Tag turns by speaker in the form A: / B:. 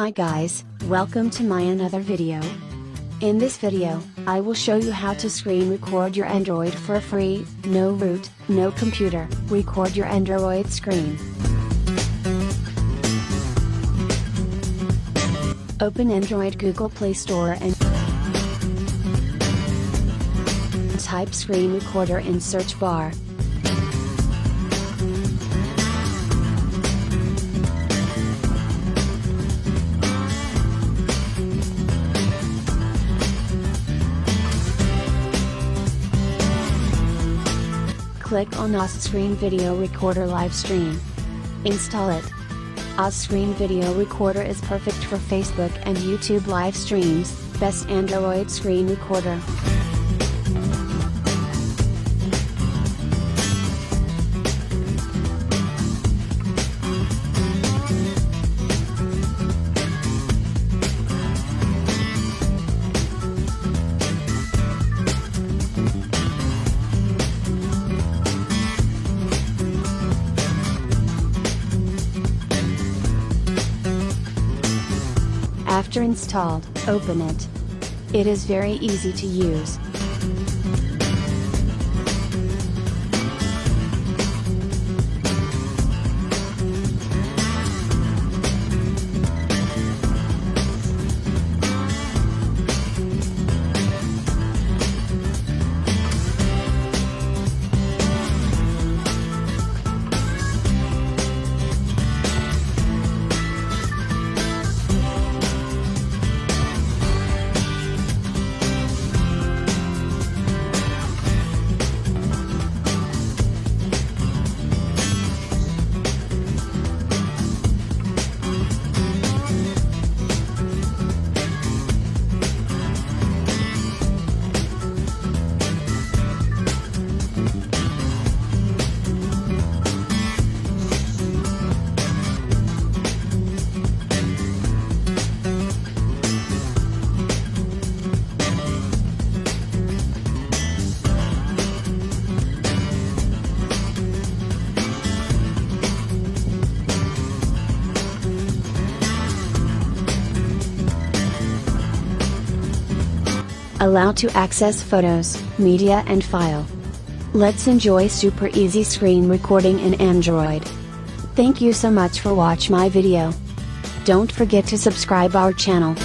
A: Hi guys, welcome to my another video. In this video, I will show you how to screen record your Android for free, no root, no computer, record your Android screen. Open Android Google Play Store and type screen recorder in search bar. Click on Oz Screen Video Recorder Live Stream. Install it. Oz Screen Video Recorder is perfect for Facebook and YouTube live streams, best Android screen recorder. After installed, open it. It is very easy to use. Allow to access photos, media and file. Let's enjoy super easy screen recording in Android. Thank you so much for watch my video. Don't forget to subscribe our channel.